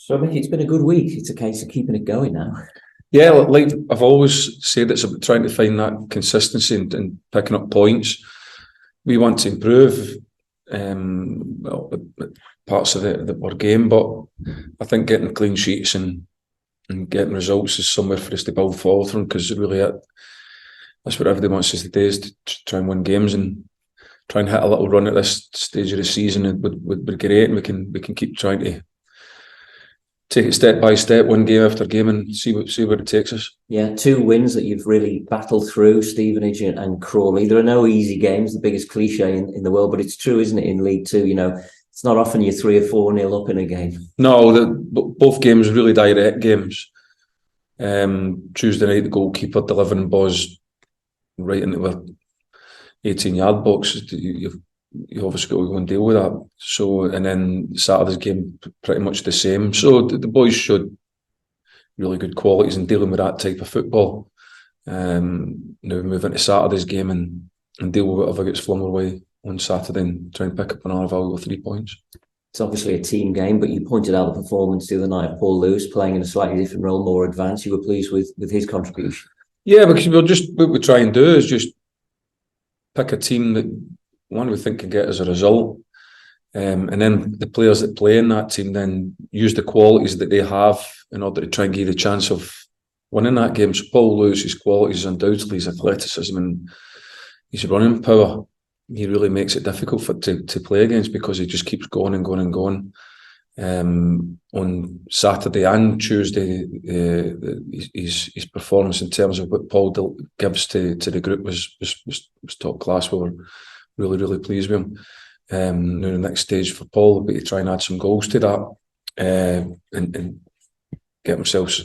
So, Micky, it's been a good week. It's a case of keeping it going now. Yeah, like I've always said, it's about trying to find that consistency and picking up points. We want to improve parts of our game, but I think getting clean sheets and getting results is somewhere for us to build forward from, because really that's what everybody wants us to do, is to try and win games, and try and hit a little run at this stage of the season. It would be great, and we can keep trying to take it step by step, win game after game, and see where it takes us. Yeah, two wins that you've really battled through, Stevenage and Crawley. There are no easy games, the biggest cliche in the world, but it's true, isn't it, in League Two? It's not often you're 3 or 4-0 up in a game. No, both games really direct games. Tuesday night, the goalkeeper delivering balls right into the 18-yard box. You obviously got to go and deal with that. So, and then Saturday's game pretty much the same. So the boys showed really good qualities in dealing with that type of football. Now move into Saturday's game and deal with whatever gets flung away on Saturday and try and pick up another valuable 3 points. It's obviously a team game, but you pointed out the performance the other night of Paul Lewis playing in a slightly different role, more advanced. You were pleased with his contribution. Yeah, because what we try and do is just pick a team that one we think can get us a result, and then the players that play in that team then use the qualities that they have in order to try and give you the chance of winning that game. So Paul Lewis's qualities is undoubtedly his athleticism and his running power. He really makes it difficult to play against, because he just keeps going and going and going. On Saturday and Tuesday, his performance in terms of what Paul gives to the group was top class. We were really pleased with him. Now the next stage for Paul will be to try and add some goals to that, and get himself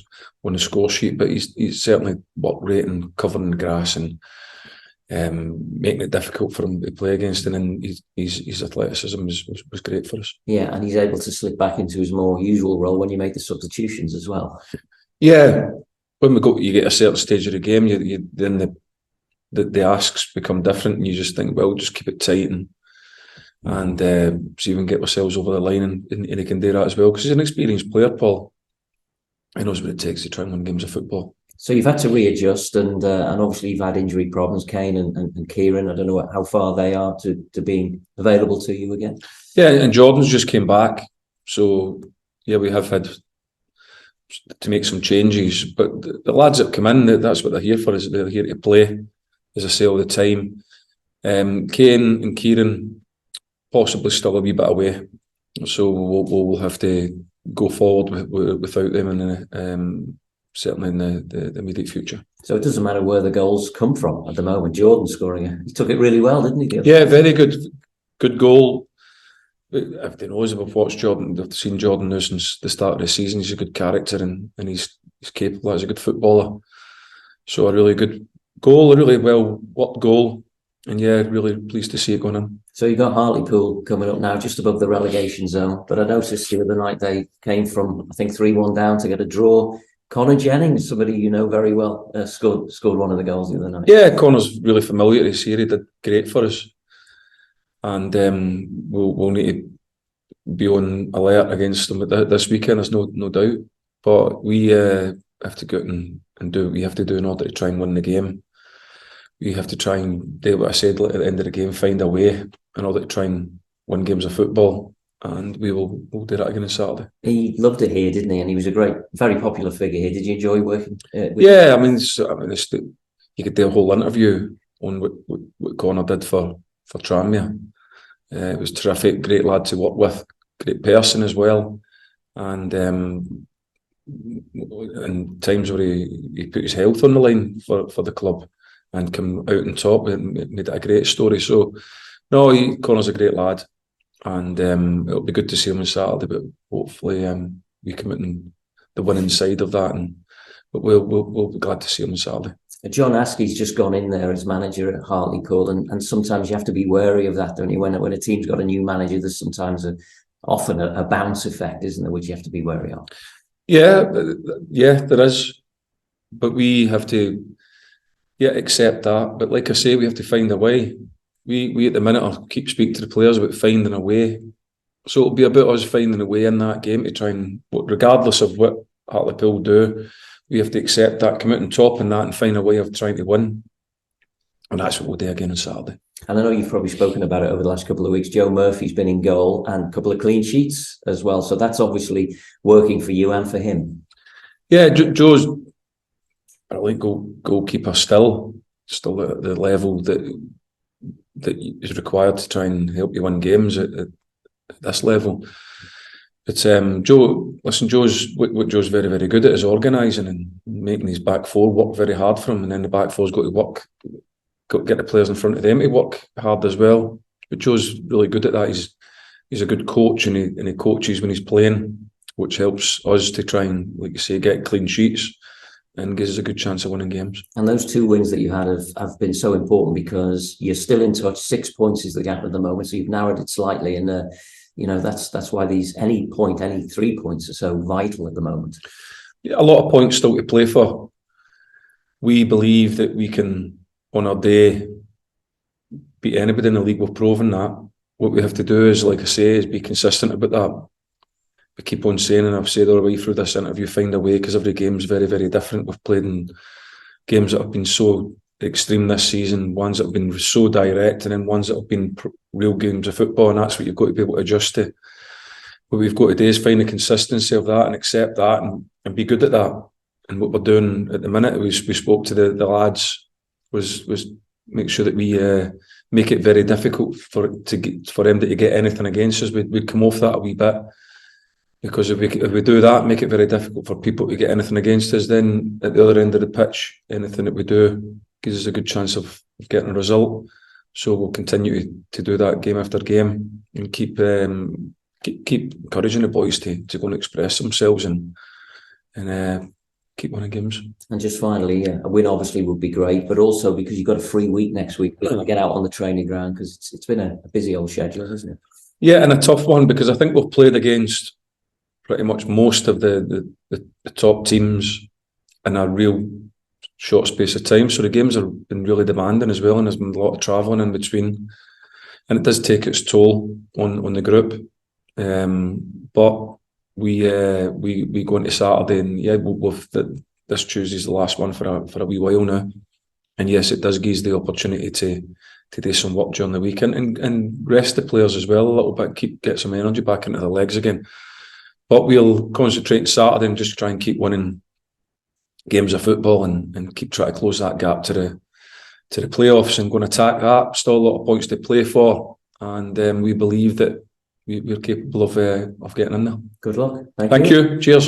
on the score sheet. But he's certainly work rate and covering the grass and making it difficult for him to play against, and then his athleticism was great for us. Yeah, and he's able to slip back into his more usual role when you make the substitutions as well. Yeah, when you get a certain stage of the game, then the asks become different, and you just think, well, just keep it tight and see if we can get ourselves over the line, and he can do that as well, because he's an experienced player, Paul. He knows what it takes to try and win games of football. So you've had to readjust, and obviously you've had injury problems, Kane and Kieran. I don't know how far they are to being available to you again. Yeah, and Jordan's just came back, so yeah, we have had to make some changes. But the lads that come in, that's what they're here for. Is they're here to play, as I say all the time. Kane and Kieran possibly still a wee bit away, so we'll have to go forward without them certainly in the immediate future. So it doesn't matter where the goals come from at the moment. Jordan scoring he took it really well, didn't he? Yeah, very good goal. Everybody knows I've watched Jordan. They've seen Jordan now since the start of the season. He's a good character and he's capable. He's a good footballer. So a really good goal, a really well worked goal, and yeah, really pleased to see it going in. So you got Hartlepool coming up now, just above the relegation zone. But I noticed the other night they came from, I think, 3-1 down to get a draw. Connor Jennings, somebody you know very well, scored one of the goals the other night. Yeah, Connor's really familiar this year. He did great for us, and we'll need to be on alert against them this weekend. There's no doubt. But we have to go out and do what we have to do in order to try and win the game. We have to try and do what I said at the end of the game, find a way in order to try and win games of football. And we'll do that again on Saturday. He loved it here, didn't he? And he was a very popular figure here. Did you enjoy working with him? Yeah, you could do a whole interview on what Connor did for Tranmere. It was terrific, great lad to work with, great person as well. And in times where he put his health on the line for the club and come out on top, it made it a great story. So, no, Connor's a great lad. And it'll be good to see him on Saturday, but hopefully we come out on the winning side of that, but we'll be glad to see him on Saturday. John Askey's just gone in there as manager at Hartlepool, and sometimes you have to be wary of that, don't you? When a team's got a new manager, there's sometimes often a bounce effect, isn't there, which you have to be wary of. Yeah, there is, but we have to accept that. But like I say, we have to find a way. We at the minute keep speaking to the players about finding a way So it'll be about us finding a way in that game to try and, regardless of what Hartlepool do, we have to accept that, come out on top in that, and find a way of trying to win. And that's what we'll do again on Saturday. And I know you've probably spoken about it over the last couple of weeks. Joe Murphy's been in goal and a couple of clean sheets as well. So that's obviously working for you and for him. Yeah, Joe's, I think, goalkeeper still at the level that is required to try and help you win games at this level. But Joe's very, very good at is organising and making his back four work very hard for him, and then the back four's got to get the players in front of them to work hard as well. But Joe's really good at that. He's a good coach, and he coaches when he's playing, which helps us to try and, like you say, get clean sheets and gives us a good chance of winning games. And those 2 wins that you had have been so important because you're still in touch. 6 points is the gap at the moment, so you've narrowed it slightly, and that's why any 3 points are so vital at the moment. Yeah, a lot of points still to play for. We believe that we can, on our day, beat anybody in the league. We've proven that. What we have to do is, like I say, is be consistent about that. We keep on saying, and I've said all the way through this interview, find a way, because every game's very, very different. We've played in games that have been so extreme this season, ones that have been so direct, and then ones that have been real games of football, and that's what you've got to be able to adjust to. What we've got to do is find the consistency of that and accept that and be good at that. And what we're doing at the minute, we spoke to the lads, was make sure that we make it very difficult for them to get anything against us. We'd come off that a wee bit, because if we do that, make it very difficult for people to get anything against us, then at the other end of the pitch, anything that we do gives us a good chance of getting a result. So we'll continue to do that game after game and keep encouraging the boys to go and express themselves and keep winning games. And just finally, a win obviously would be great, but also because you've got a free week next week, to get out on the training ground, because it's been a busy old schedule, hasn't it? Yeah, and a tough one, because I think we've played against pretty much most of the top teams in a real short space of time. So the games have been really demanding as well, and there's been a lot of travelling in between, and it does take its toll on the group. But we go into Saturday, and this Tuesday's the last one for a wee while now. And yes, it does give us the opportunity to do some work during the weekend and rest the players as well a little bit, get some energy back into their legs again. But we'll concentrate on Saturday and just try and keep winning games of football and keep trying to close that gap to the playoffs and go and attack that. Still a lot of points to play for, and we believe that we're capable of getting in there. Good luck. Thank you. Cheers.